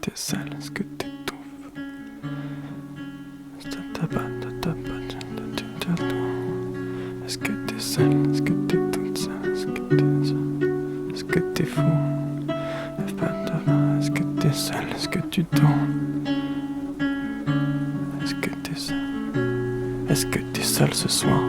t'es seul, est-ce que t'étouffes? Est-ce que t'es seul, est-ce que t'es toute seule, est-ce que t'es seul, est-ce que t'es fou? Est-ce que t'es seul, est-ce que tu tournes? Est-ce que t'es seul? Est-ce que t'es seul ce soir?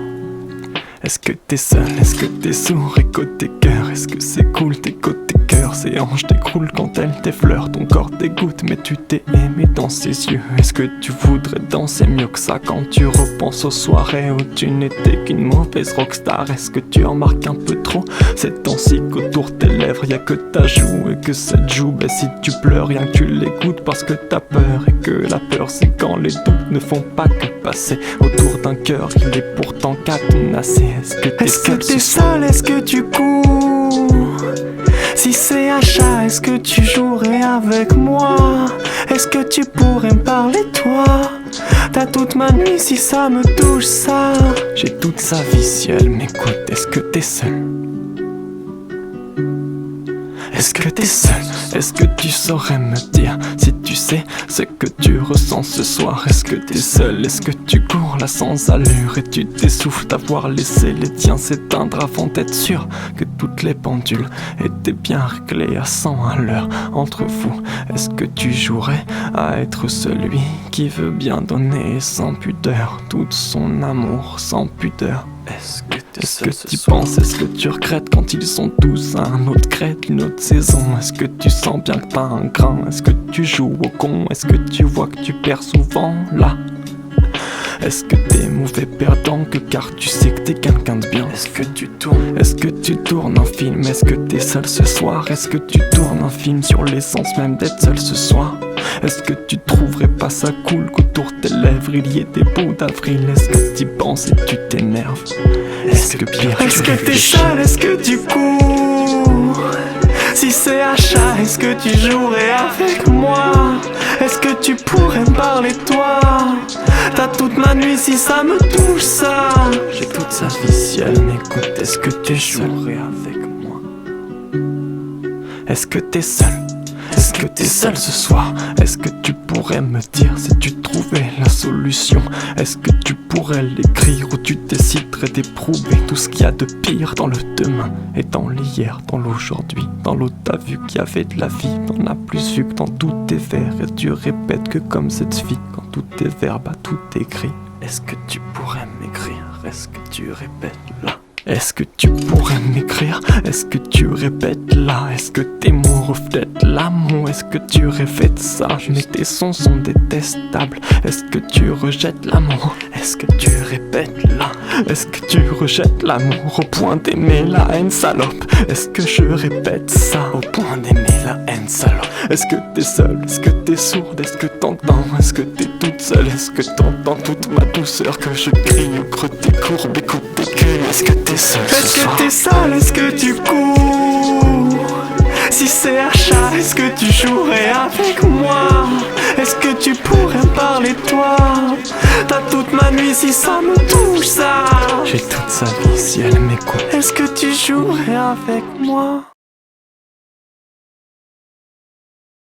Est-ce que t'es seul, est-ce que t'es sourd? Écoute tes cœurs, est-ce que c'est cool? T'écoutes tes cœurs, ses hanches t'écroulent quand elle t'effleure. Ton corps dégoûte, mais tu t'es aimé dans ses yeux. Est-ce que tu voudrais danser mieux que ça quand tu repenses aux soirées où tu n'étais qu'une mauvaise rockstar? Est-ce que tu en marques un peu trop ces temps-ci qu'autour tes lèvres y'a que ta joue et que cette joue, ben si tu pleures rien que tu l'écoutes parce que t'as peur. Et que la peur c'est quand les doutes ne font pas que passer autour d'un cœur qui est pourtant cadenassé. Est-ce que t'es seul, est-ce que tu cours? Si c'est un chat, est-ce que tu jouerais avec moi? Est-ce que tu pourrais me parler toi? T'as toute ma nuit si ça me touche ça. J'ai toute sa vie si elle m'écoute. Est-ce que t'es seul? Est-ce que t'es seul? Est-ce que tu saurais me dire si tu sais ce que tu ressens ce soir? Est-ce que t'es seul? Est-ce que tu cours là sans allure et tu t'essouffles d'avoir laissé les tiens s'éteindre avant d'être sûr que toutes les pendules étaient bien réglées à 100 à l'heure entre vous? Est-ce que tu jouerais à être celui qui veut bien donner sans pudeur tout son amour sans pudeur? Est-ce que tu penses, est-ce que tu regrettes quand ils sont tous à un autre crête, une autre saison? Est-ce que tu sens bien que t'as un grain? Est-ce que tu joues au con? Est-ce que tu vois que tu perds souvent là? Est-ce que t'es mauvais perdant que car tu sais que t'es quelqu'un de bien? Est-ce que tu tournes? Est-ce que tu tournes un film? Est-ce que t'es seul ce soir? Est-ce que tu tournes un film sur l'essence même d'être seul ce soir? Est-ce que tu trouverais pas ça cool qu'autour tes lèvres il y ait des beaux d'avril? Est-ce que t'y penses et tu t'énerves? Est-ce que pire, est-ce que t'es seul? Est-ce que tu cours? Si c'est un chat, est-ce que tu jouerais avec moi? Est-ce que tu pourrais me parler toi? T'as toute ma nuit si ça me touche ça. J'ai toute sa vie si elle m'écoute. Est-ce que tu jouerais avec moi? Est-ce que t'es seul? Est-ce que t'es seul ce soir? Est-ce que tu pourrais me dire si tu trouvais la solution? Est-ce que tu pourrais l'écrire ou tu déciderais d'éprouver tout ce qu'il y a de pire dans le demain et dans l'hier, dans l'aujourd'hui? Dans l'autre t'as vu qu'il y avait de la vie, t'en as plus vu que dans tous tes vers et tu répètes que comme cette fille, quand tout est verbe, tout écrit. Est-ce que tu pourrais m'écrire? Est-ce que tu répètes là? Est-ce que tu pourrais m'écrire? Est-ce que tu répètes là? Est-ce que tes mots reflètent l'amour? Est-ce que tu répètes ça? Mais tes sons sont détestables. Est-ce que tu rejettes l'amour? Est-ce que tu répètes là? Est-ce que tu rejettes l'amour au point d'aimer la haine, salope? Est-ce que je répète ça au point d'aimer la haine, salope? Est-ce que t'es seul? Est-ce que t'es sourde? Est-ce que t'entends? Est-ce que t'es toute seule? Est-ce que t'entends toute ma douceur que je crie au creux de tes courbes et coupe tes culs? Est-ce que t'es seul? Est-ce que t'es seul? Est-ce que tu cours? Si c'est un chat, est-ce que tu jouerais avec moi? Est-ce que tu pourrais me parler toi? T'as toute ma nuit si ça me touche ça. J'ai toute sa vie si elle m'écoute. Est-ce que tu jouerais avec moi?